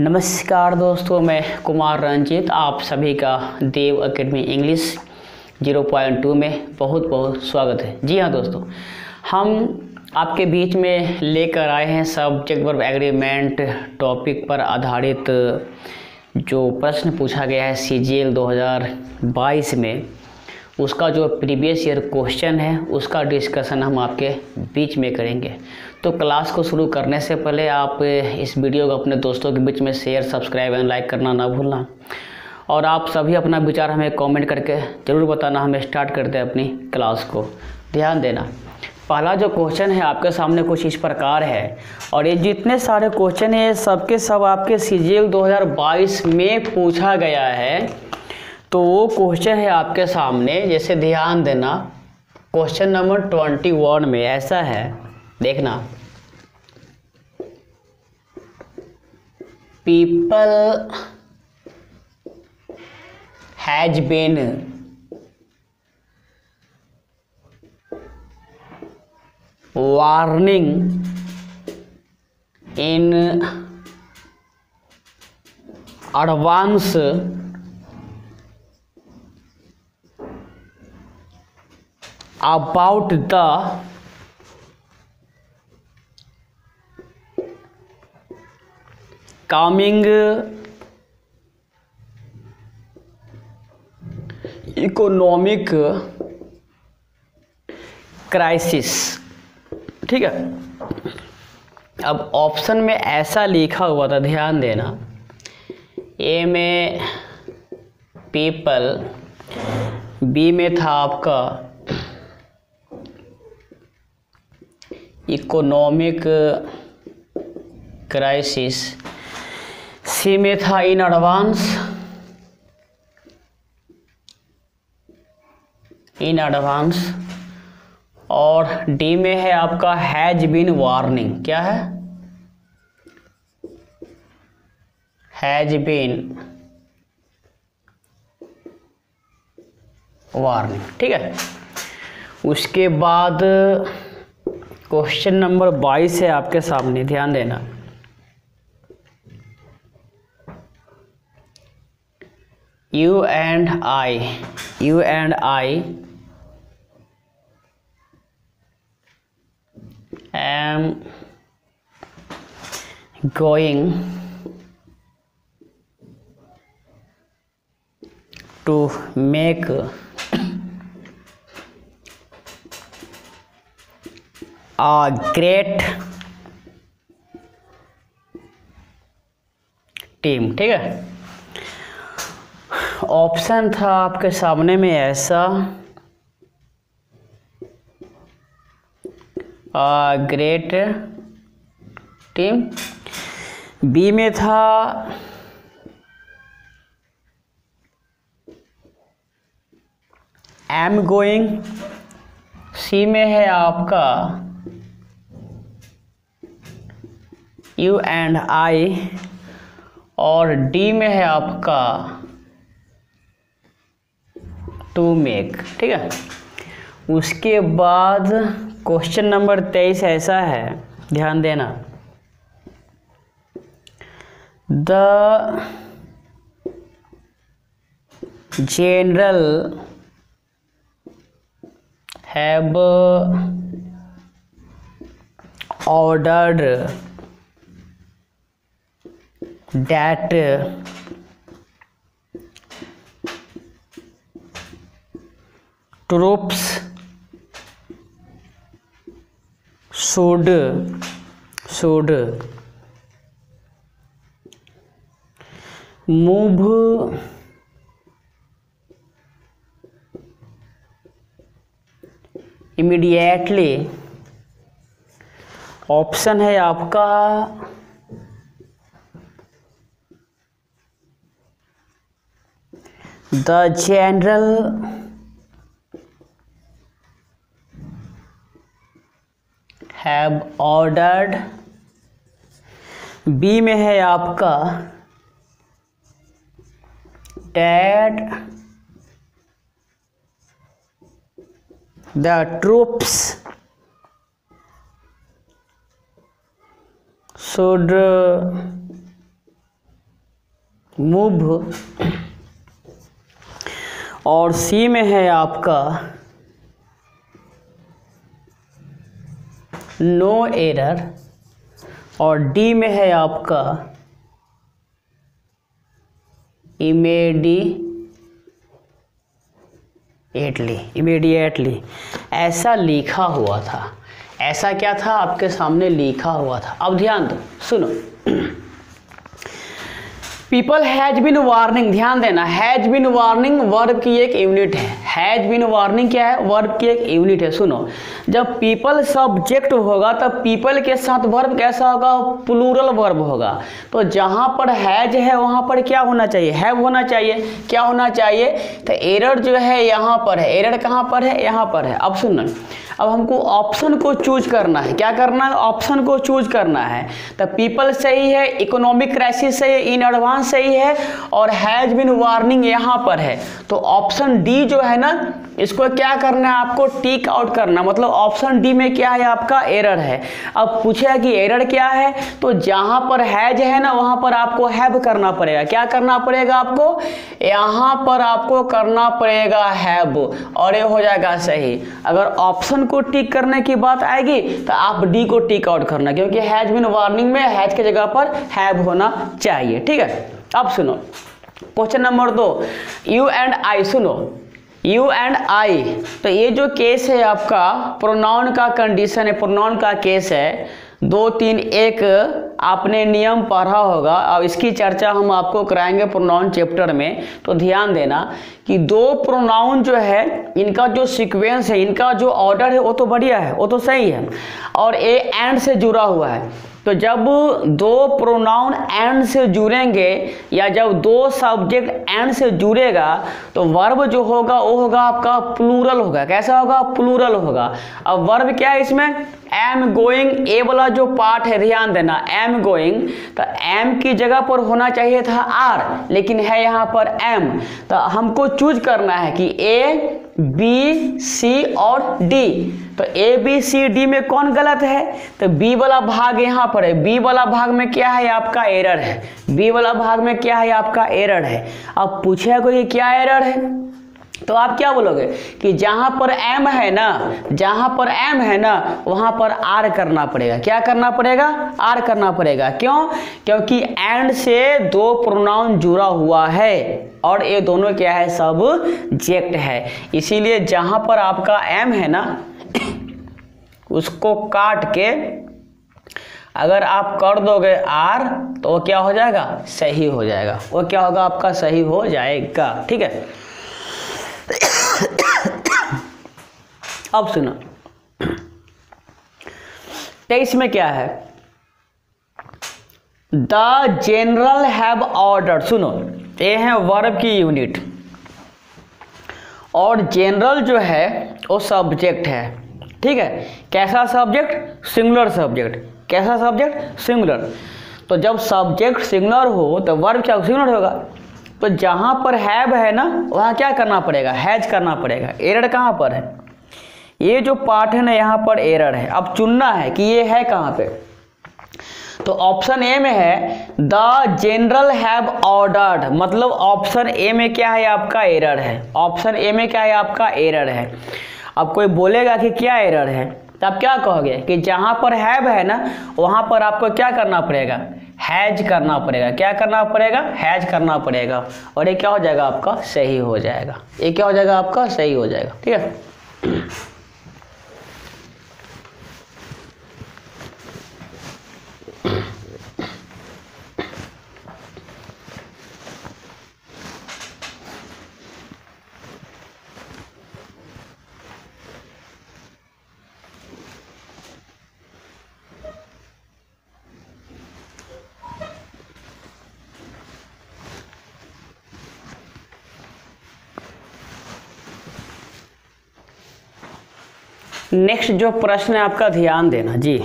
नमस्कार दोस्तों, मैं कुमार रंजीत आप सभी का देव एकेडमी इंग्लिश 0.2 में बहुत बहुत स्वागत है। जी हाँ दोस्तों, हम आपके बीच में लेकर आए हैं सब्जेक्ट वर्ब एग्रीमेंट टॉपिक पर आधारित जो प्रश्न पूछा गया है CGL 2022 में, उसका जो प्रीवियस ईयर क्वेश्चन है उसका डिस्कशन हम आपके बीच में करेंगे। तो क्लास को शुरू करने से पहले आप इस वीडियो को अपने दोस्तों के बीच में शेयर, सब्सक्राइब एंड लाइक करना ना भूलना, और आप सभी अपना विचार हमें कमेंट करके ज़रूर बताना। हमें स्टार्ट करते हैं अपनी क्लास को। ध्यान देना, पहला जो क्वेश्चन है आपके सामने कुछ इस प्रकार है, और ये जितने सारे क्वेश्चन हैं सबके सब आपके CGL 2022 में पूछा गया है। तो वो क्वेश्चन है आपके सामने, जैसे ध्यान देना, क्वेश्चन नंबर 21 में ऐसा है, देखना। People has been warning in advance about the coming economic crisis। ठीक है, अब ऑप्शन में ऐसा लिखा हुआ था, ध्यान देना। ए में पीपल, बी में था आपका इकोनॉमिक क्राइसिस, सी में था इन एडवांस, और डी में है आपका हैज बीन वार्निंग। क्या है? Has been warning. ठीक है, उसके बाद क्वेश्चन नंबर 22 है आपके सामने, ध्यान देना। You and I am going to make a great team. ठीक है, ऑप्शन था आपके सामने में ऐसा, ग्रेट टीम। बी में था एम गोइंग, सी में है आपका यू एंड आई, और डी में है आपका टू मेक। ठीक है, उसके बाद क्वेश्चन नंबर 23 ऐसा है, ध्यान देना। The general have ordered that troops should move immediately। Option है आपका the general have ordered, B में है आपका that the troops should move, और सी में है आपका नो एरर, और डी में है आपका इमीडिएटली। ऐसा लिखा हुआ था, ऐसा क्या था आपके सामने लिखा हुआ था। अब ध्यान दो, सुनो, पीपल हैज बिन वार्निंग, ध्यान देना, हैज बिन वार्निंग वर्ब की एक यूनिट है। हैज बिन वार्निंग क्या है? वर्ब की एक यूनिट है। सुनो, जब पीपल सब्जेक्ट होगा तब पीपल के साथ वर्ब कैसा होगा? प्लूरल वर्ब होगा। तो जहां पर हैज है वहां पर क्या होना चाहिए? हैव होना चाहिए। क्या होना चाहिए? तो एरर जो है यहाँ पर है। एरर कहाँ पर है? यहाँ पर है। अब सुनो, अब हमको ऑप्शन को चूज करना है। क्या करना है? ऑप्शन को चूज करना है। तो पीपल सही है, इकोनॉमिक क्राइसिस सही है, इन एडवांस सही है, और हैज बिन वार्निंग यहाँ पर है। तो ऑप्शन डी जो है ना, इसको क्या करना है? आपको टिक आउट करना, मतलब ऑप्शन डी में क्या है? आपका एरर है। अब पूछा कि एरर क्या है, तो जहां पर हैज है ना वहां पर आपको हैव करना पड़ेगा। क्या करना पड़ेगा आपको? यहां पर आपको करना पड़ेगा हैव, और ये हो जाएगा सही। अगर ऑप्शन को टिक करने की बात आएगी तो आप डी को टिक आउट करना, क्योंकि हैज बिन वार्निंग में हैज की जगह पर हैव होना चाहिए। ठीक है। अब सुनो question number 2, you and I. सुनो, यू एंड आई, तो ये जो केस है आपका प्रोनाउन का कंडीशन है, प्रोनाउन का केस है। 2, 3, 1 आपने नियम पढ़ा होगा, अब इसकी चर्चा हम आपको कराएंगे प्रोनाउन चैप्टर में। तो ध्यान देना कि दो प्रोनाउन जो है इनका जो सीक्वेंस है, इनका जो ऑर्डर है वो तो बढ़िया है, वो तो सही है, और ए एंड से जुड़ा हुआ है। तो जब दो प्रोनाउन एंड से जुड़ेंगे या जब दो सब्जेक्ट एंड से जुड़ेगा तो वर्ब जो होगा वो होगा आपका प्लूरल होगा। कैसा होगा? प्लूरल होगा। अब वर्ब क्या है इसमें? एम गोइंग, ए वाला जो पार्ट है ध्यान देना, एम गोइंग, तो एम की जगह पर होना चाहिए था आर, लेकिन है यहाँ पर एम। तो हमको चूज करना है कि ए, बी, सी और डी। तो ए, बी, सी, डी में कौन गलत है? तो बी वाला भाग यहाँ पर है। बी वाला भाग में क्या है? आपका एरर है। बी वाला भाग में क्या है? आपका एरर है। अब पूछेगा कोई क्या एरर है, तो आप क्या बोलोगे कि जहां पर एम है ना, जहां पर एम है ना वहां पर आर करना पड़ेगा। क्या करना पड़ेगा? आर करना पड़ेगा। क्यों? क्योंकि एंड से दो प्रोनाउन जुड़ा हुआ है और ये दोनों क्या है? सब्जेक्ट है। इसीलिए जहां पर आपका एम है ना उसको काट के अगर आप कर दोगे आर तो वो क्या हो जाएगा? सही हो जाएगा। वो क्या होगा? आपका सही हो जाएगा। ठीक है। अब सुनो, 23 में क्या है? The general have order. सुनो, ये है वर्ब की यूनिट, और जनरल जो है वो सब्जेक्ट है। ठीक है। कैसा सब्जेक्ट? Singular subject. कैसा सब्जेक्ट? सिंगुलर। तो जब सब्जेक्ट सिंगुलर हो तो वर्ब क्या सिंगुलर होगा। तो जहां पर हैव है ना वहां क्या करना पड़ेगा? हैज करना पड़ेगा। एरर कहां पर है? ये जो पार्ट है ना यहाँ पर एरर है। अब चुनना है कि ये है कहां पे। तो ऑप्शन ए में है द जनरल हैव ऑर्डर्ड, मतलब ऑप्शन ए में क्या है? आपका एरर है। ऑप्शन ए में क्या है? आपका एरर है। अब कोई बोलेगा कि क्या एरर है, तो आप क्या कहोगे कि जहां पर हैव है ना वहां पर आपको क्या करना पड़ेगा? हैज करना पड़ेगा। क्या करना पड़ेगा? हैज करना पड़ेगा, और ये क्या हो जाएगा? आपका सही हो जाएगा। ये क्या हो जाएगा? आपका सही हो जाएगा। ठीक है। नेक्स्ट जो प्रश्न है आपका ध्यान देना जी।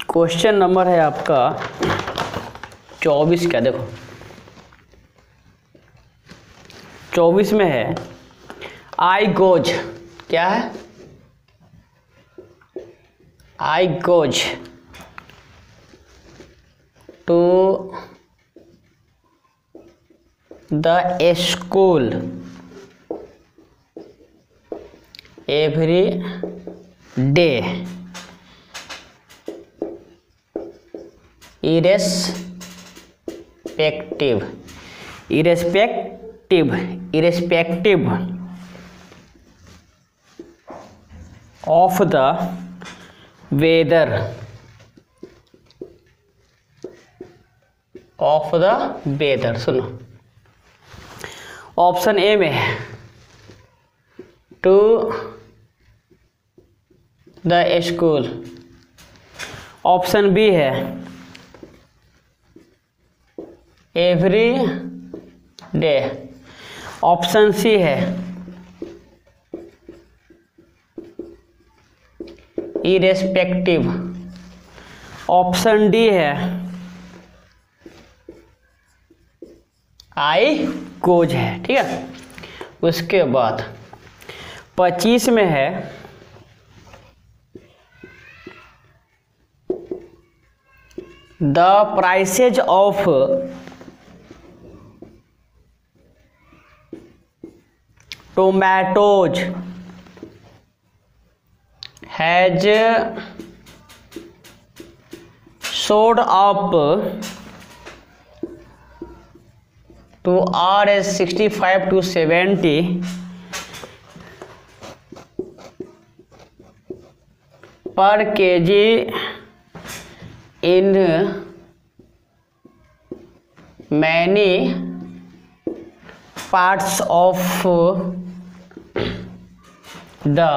क्वेश्चन नंबर है आपका 24 का। देखो 24 में है आई गोज। क्या है? I goes to the school every day irrespective of the weather सुनो, ऑप्शन ए में है to the school, option B है एवरी डे, ऑप्शन सी है इरेस्पेक्टिव, ऑप्शन डी है आई गोज है। ठीक है, उसके बाद 25 में है the prices of tomatoes has सोड up to Rs 65 to 70 per kg in many parts of the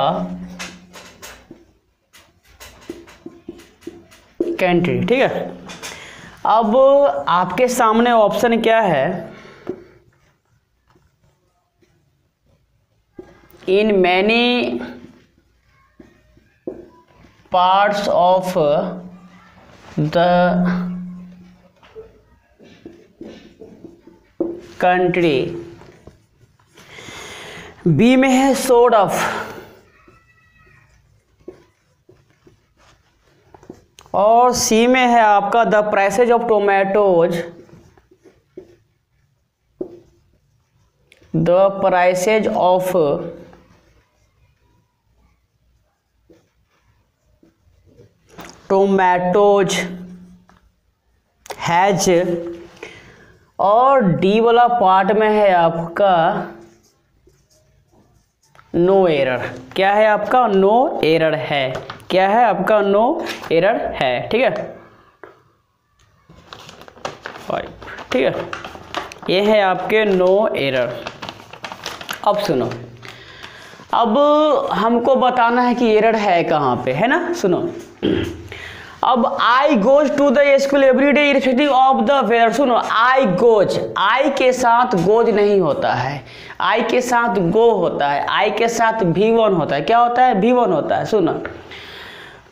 country. ठीक है, अब आपके सामने ऑप्शन क्या है, in many parts of the country, B में है सोड ऑफ, और सी में है आपका the prices of tomatoes, the prices of tomatoes has, और डी वाला पार्ट में है आपका नो एरर। क्या है आपका? नो एरर है। क्या है आपका? नो एरर है। ठीक है, ठीक है, ये है आपके नो एरर। अब सुनो, अब हमको बताना है कि एरर है कहाँ पे, है ना। सुनो, अब I goes to the school every day irrespective of the weather. सुनो, आई गोज, आई के साथ गोज नहीं होता है, आई के साथ गो होता है, आई के साथ V1 होता है। क्या होता है? V1 होता है। सुनो,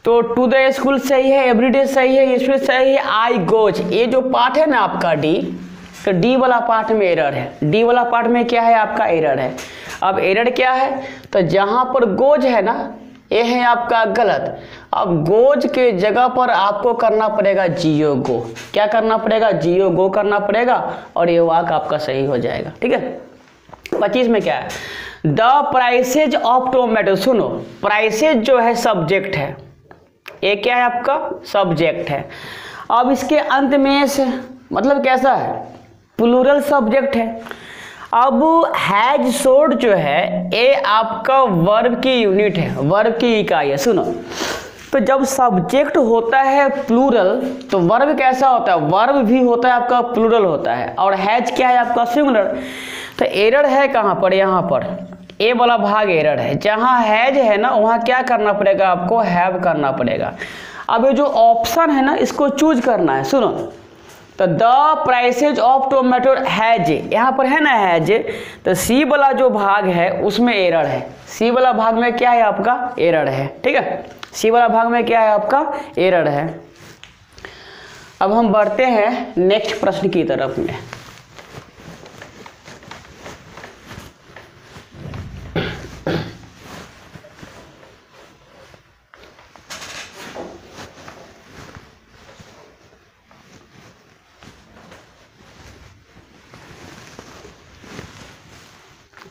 तो टू द स्कूल सही है, एवरीडे सही है, इसमें सही है, आई गोज। ये जो पार्ट है ना आपका डी, तो डी वाला पार्ट में एरर है। डी वाला पार्ट में क्या है आपका? एरर है। अब एरर क्या है? तो जहां पर गोज है ना, ये है आपका गलत। अब गोज के जगह पर आपको करना पड़ेगा जियो गो। क्या करना पड़ेगा? जियो गो करना पड़ेगा, और ये वाक आपका सही हो जाएगा। ठीक है, 25 में क्या है? The prices of tomato. सुनो, प्राइसेज जो है सब्जेक्ट है, ये क्या है आपका? सब्जेक्ट है। अब इसके अंत में से मतलब कैसा है? प्लूरल सब्जेक्ट है। अब हैज सोड जो है, ये आपका वर्ब की यूनिट है, वर्ब की इकाई है। सुनो, तो जब सब्जेक्ट होता है प्लूरल, तो वर्ब कैसा होता है? वर्ब भी होता है आपका प्लूरल होता है, और हैज क्या है आपका? सिंगुलर। तो एरर है कहाँ पर? यहाँ पर ए वाला भाग एरर है। जहाँ हैज है ना, वहाँ क्या करना पड़ेगा आपको? हैव करना पड़ेगा। अब ये जो ऑप्शन है ना, इसको चूज करना है। सुनो, तो the prices of tomato has, यहाँ पर है ना हैज, तो सी वाला जो भाग है उसमें एरर है। सी वाला भाग में क्या है आपका? एरर है। ठीक है, सी वाला भाग में क्या है आपका? एरर है। अब हम बढ़ते हैं नेक्स्ट प्रश्न की तरफ में।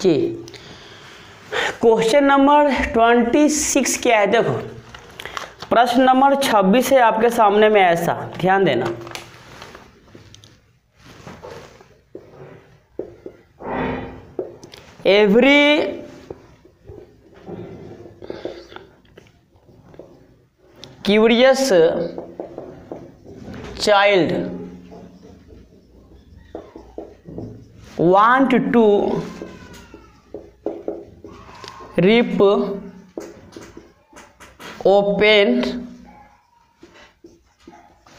जी क्वेश्चन नंबर 26 क्या है, देखो प्रश्न नंबर 26 है आपके सामने में, ऐसा ध्यान देना। Every curious child want to rip open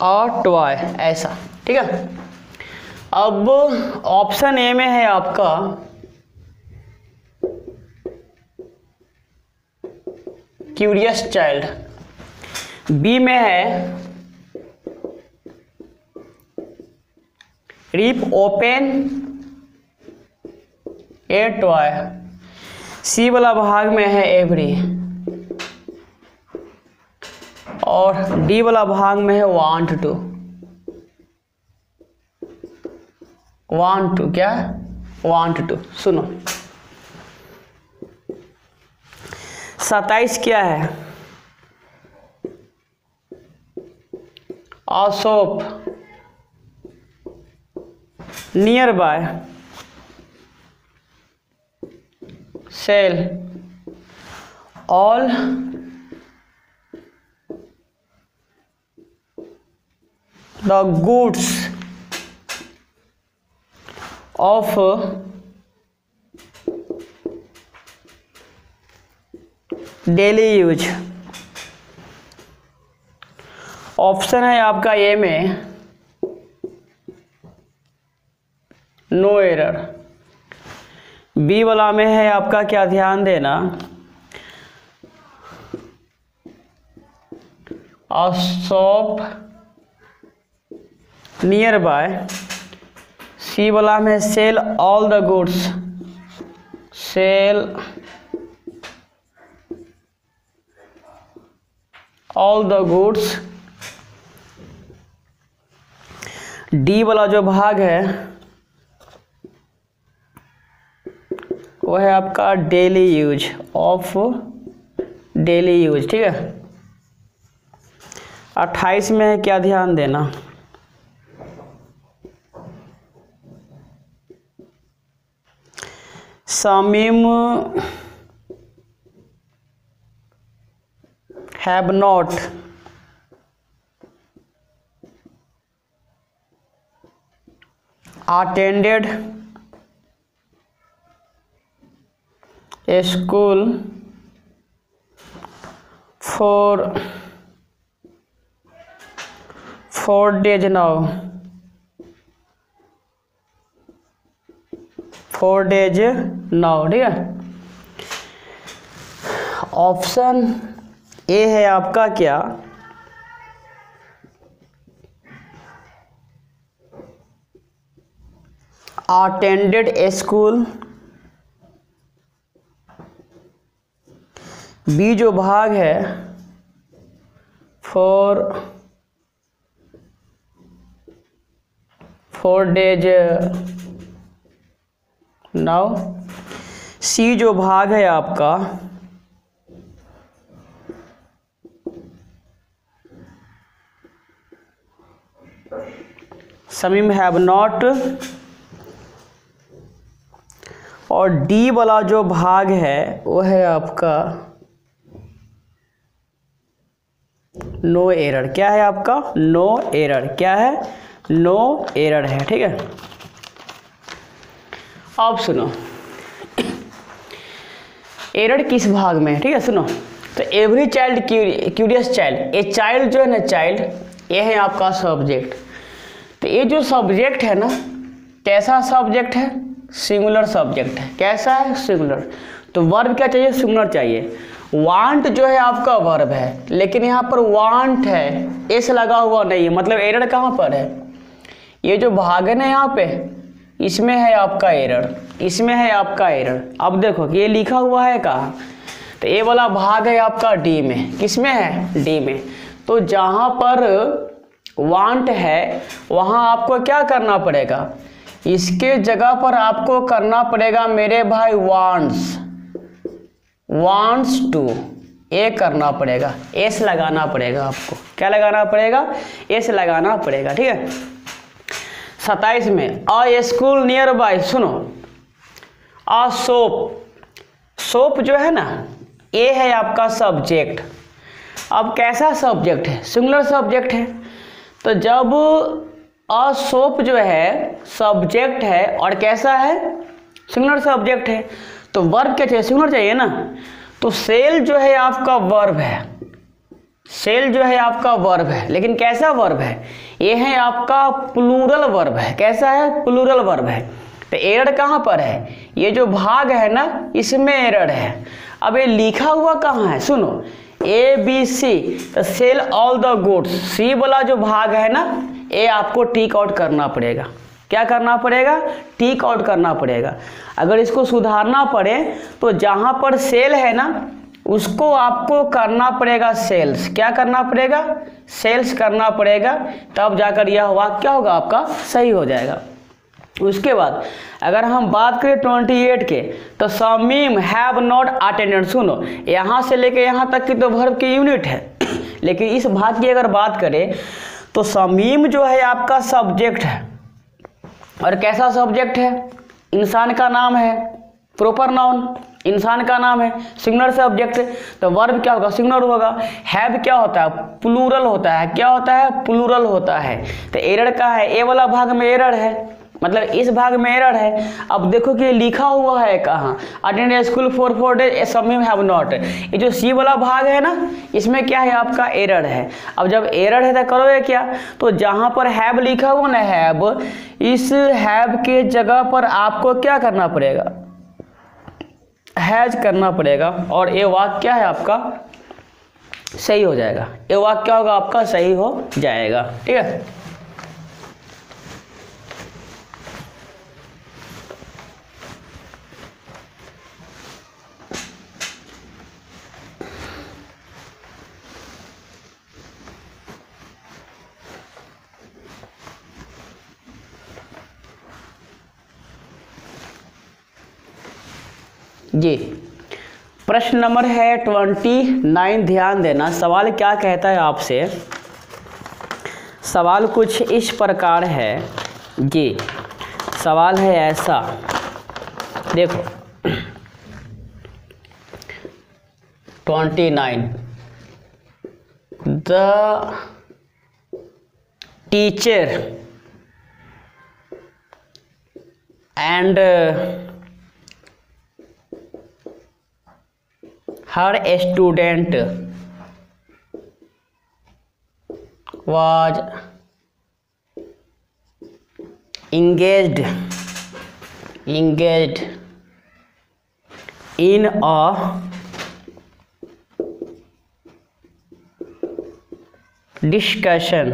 a toy, ऐसा, ठीक है। अब ऑप्शन ए में है आपका क्यूरियस चाइल्ड, बी में है रिप ओपन ए टॉय, सी वाला भाग में है एवरी, और डी वाला भाग में है वांट टू। वांट टू क्या है? Want to. सुनो 27 क्या है? a shop nearby sell all the goods of daily use। Option है आपका ए में नो एरर, बी वाला में है आपका क्या, ध्यान देना, a shop nearby, C वाला में sell all the goods, sell all the goods, D वाला जो भाग है वो है आपका daily use, of daily use, ठीक है। 28 में है क्या, ध्यान देना, Shamim have not attended a school for 4 days now, 4 days now, ठीक है। ऑप्शन ए है आपका क्या, attended a school, बी जो भाग है for 4 days now, सी जो भाग है आपका शमीम हैव नॉट, और डी वाला जो भाग है वो है आपका नो एरर। क्या है आपका? No error. क्या है? नो एरर है, ठीक है। अब सुनो एरर किस भाग में है, ठीक है। सुनो तो every child curious child, a child जो है ना, चाइल्ड ये है आपका सब्जेक्ट। तो ये जो सब्जेक्ट है ना, कैसा सब्जेक्ट है? सिंगुलर सब्जेक्ट है। कैसा है? सिंगुलर। तो वर्ब क्या चाहिए? सिंगुलर चाहिए। वांट जो है आपका वर्ब है, लेकिन यहाँ पर वांट है, एस लगा हुआ नहीं है, मतलब एरर कहाँ पर है? ये जो भाग है ना यहाँ पे, इसमें है आपका एरर, इसमें है आपका एरर। अब देखो ये लिखा हुआ है कहाँ, तो ये वाला भाग है आपका डी में। किस में है? डी में। तो जहाँ पर वांट है वहाँ आपको क्या करना पड़ेगा? इसके जगह पर आपको करना पड़ेगा मेरे भाई वांट्स टू, ए करना पड़ेगा, एस लगाना पड़ेगा आपको। क्या लगाना पड़ेगा? एस लगाना पड़ेगा, ठीक है। 27 में अ स्कूल नियर बाय, सुनो, अ सोप जो है ना, ए है आपका सब्जेक्ट। अब कैसा सब्जेक्ट है? सिंगुलर सब्जेक्ट है। तो जब अ सोप जो है सब्जेक्ट है और कैसा है? सिंगुलर सब्जेक्ट है, तो वर्ब क्या चाहिए? सिंगुलर चाहिए ना। तो सेल जो है आपका वर्ब है, सेल जो है आपका वर्ब है, लेकिन कैसा वर्ब है? ये है आपका प्लूरल वर्ब है। कैसा है? प्लूरल वर्ब है। तो एरर कहाँ पर है? ये जो भाग है ना, इसमें एरर है। अब ये लिखा हुआ कहाँ है? सुनो, ए बी सी, तो सेल ऑल द गुड्स, सी वाला जो भाग है ना, ये आपको टिक आउट करना पड़ेगा। क्या करना पड़ेगा? टिक आउट करना पड़ेगा। अगर इसको सुधारना पड़े तो जहाँ पर सेल है ना, उसको आपको करना पड़ेगा सेल्स। क्या करना पड़ेगा? सेल्स करना पड़ेगा, तब जाकर यह वाक्य क्या होगा? आपका सही हो जाएगा। उसके बाद अगर हम बात करें 28 के, तो शमीम हैव नॉट अटेंडेड। सुनो, यहाँ से लेके यहाँ तक की तो वर्ब की यूनिट है, लेकिन इस भाग की अगर बात करें तो शमीम जो है आपका सब्जेक्ट है। और कैसा सब्जेक्ट है? इंसान का नाम है, प्रॉपर नाउन, इंसान का नाम है, सिंगुलर सब्जेक्ट। तो वर्ब क्या होगा? सिंगुलर होगा। हैव क्या होता है? प्लूरल होता है। क्या होता है? प्लूरल होता है। तो एरर का है, ए वाला भाग में एरर है, मतलब इस भाग में एरर है। अब देखो कि लिखा हुआ है कहाँ? Attend school for 4 days, Shamim have not. ये जो सी वाला भाग है ना, इसमें क्या है? आपका एरर है। अब जब एरर है तो करोगे क्या? तो जहाँ पर हैव लिखा हुआ ना, हैव, इस हैव के जगह पर आपको क्या करना पड़ेगा? हैज करना पड़ेगा, और ये वाक्य क्या है आपका? सही हो जाएगा। ये वाक्य क्या होगा? आपका सही हो जाएगा, ठीक है। जी, प्रश्न नंबर है 29। ध्यान देना, सवाल क्या कहता है आपसे। सवाल कुछ इस प्रकार है जी, सवाल है ऐसा, देखो 29, the teacher and her student was engaged in a discussion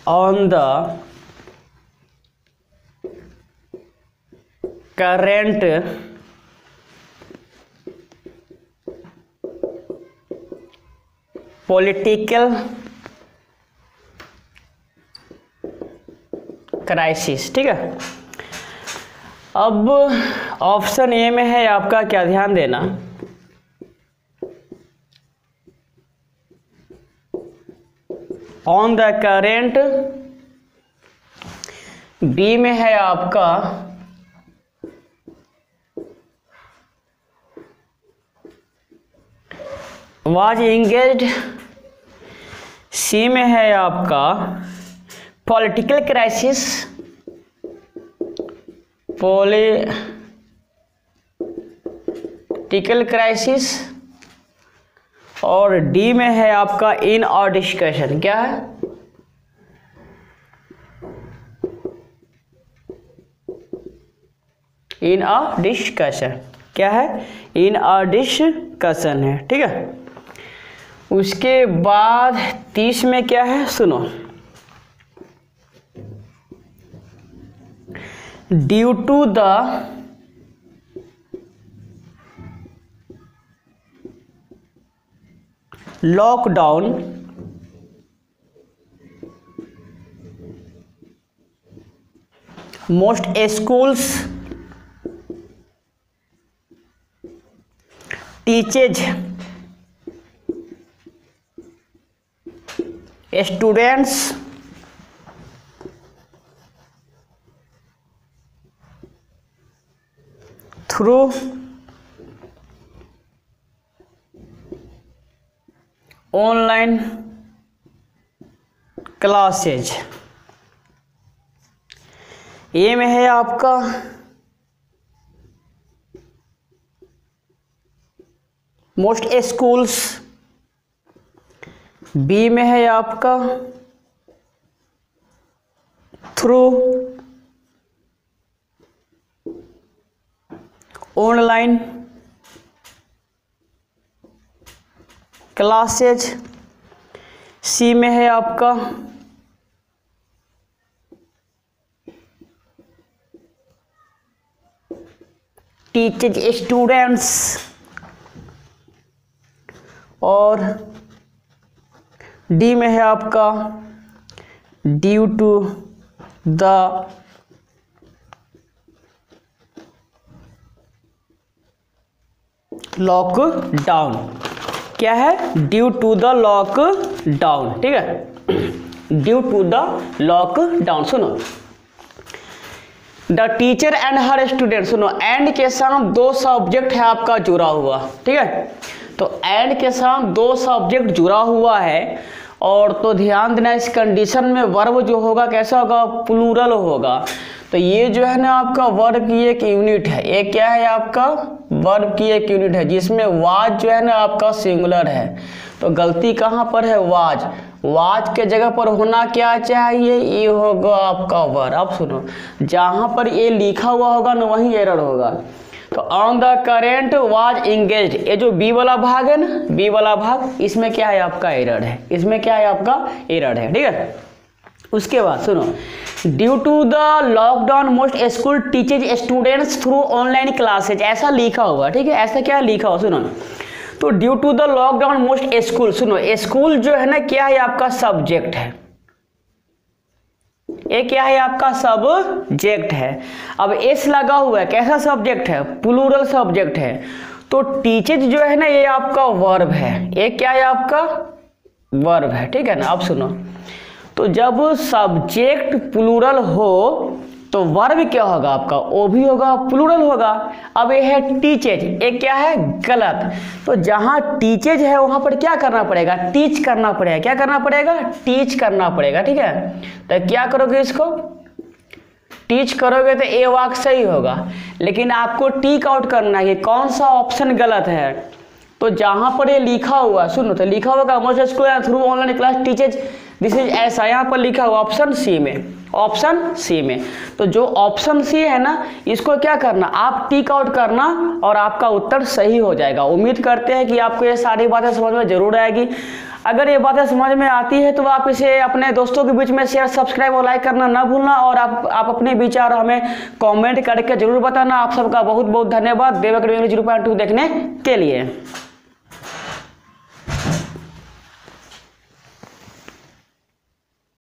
on the current political crisis, ठीक है। अब ऑप्शन ए में है आपका, क्या ध्यान देना, ऑन द करेंट। बी में है आपका वाज एंगेज्ड। सी में है आपका पॉलिटिकल क्राइसिस, पॉलिटिकल क्राइसिस। और डी में है आपका इन और डिस्कशन। क्या है? इन अ डिस्कशन। क्या है? इन अ डिस्कशन है, ठीक है। उसके बाद 30 में क्या है? सुनो, due to the lockdown most schools teaches students through online classes। A में है आपका मोस्ट स्कूल्स, बी में है आपका थ्रू ऑनलाइन क्लासेज, सी में है आपका टीचेज स्टूडेंट्स, और डी में है आपका ड्यू टू द लॉकडाउन। क्या है? Due to the lockdown. ठीक है, ड्यू टू द लॉकडाउन। सुनो, the teacher and her student, सुनो एंड के साथ दो सब्जेक्ट है आपका जुड़ा हुआ। ठीक है, तो एंड के साथ दो सब्जेक्ट जुड़ा हुआ है, और तो ध्यान देना इस कंडीशन में वर्ब जो होगा कैसा होगा? प्लूरल होगा। तो ये जो है ना आपका वर्ब की एक यूनिट है। ये क्या है? आपका वर्ब की एक यूनिट है, जिसमें वाज जो है ना आपका सिंगुलर है। तो गलती कहाँ पर है? वाज। वाज के जगह पर होना क्या चाहिए? ये होगा आपका वर्ब। अब सुनो, जहाँ पर ये लिखा हुआ होगा ना वहीं एरर होगा। तो on the current was engaged, ये जो बी वाला भाग है ना, बी वाला भाग, इसमें क्या है? आपका एरर है। इसमें क्या है? आपका एरर है। ठीक है, उसके बाद सुनो, due to the lockdown most school teaches students through online classes, ऐसा लिखा हुआ। ठीक है, ऐसा क्या लिखा हुआ? सुनो, तो due to the lockdown most school, सुनो स्कूल जो है ना क्या है? आपका सब्जेक्ट है। ये क्या है? आपका सब्जेक्ट है। अब एस लगा हुआ है, कैसा सब्जेक्ट है? प्लूरल सब्जेक्ट है। तो टीचेज जो है ना ये आपका वर्ब है। ये क्या है? आपका वर्ब है। ठीक है ना। अब सुनो, तो जब सब्जेक्ट प्लूरल हो तो वर्ब क्या होगा? आपका वो भी होगा, प्लूरल होगा। अब ये है टीचेज, ये क्या है? गलत। तो जहां टीचेज है वहां पर क्या करना पड़ेगा? टीच करना पड़ेगा। क्या करना पड़ेगा? टीच करना पड़ेगा। ठीक है, तो क्या करोगे? इसको टीच करोगे तो ये वाक्य सही होगा, लेकिन आपको टिक आउट करना है कौन सा ऑप्शन गलत है। तो जहां पर ये लिखा हुआ, सुनो, तो लिखा होगा most school through online class teaches, this is ऐसा, यहाँ पर लिखा हुआ ऑप्शन सी में, ऑप्शन सी में। तो जो ऑप्शन सी है ना, इसको क्या करना? आप टिक आउट करना और आपका उत्तर सही हो जाएगा। उम्मीद करते हैं कि आपको ये सारी बातें समझ में जरूर आएगी। अगर ये बातें समझ में आती है तो आप इसे अपने दोस्तों के बीच में शेयर, सब्सक्राइब और लाइक करना ना भूलना, और आप अपने विचार हमें कमेंट करके जरूर बताना। आप सबका बहुत बहुत धन्यवाद देव अकेडमी 0.2 देखने के लिए।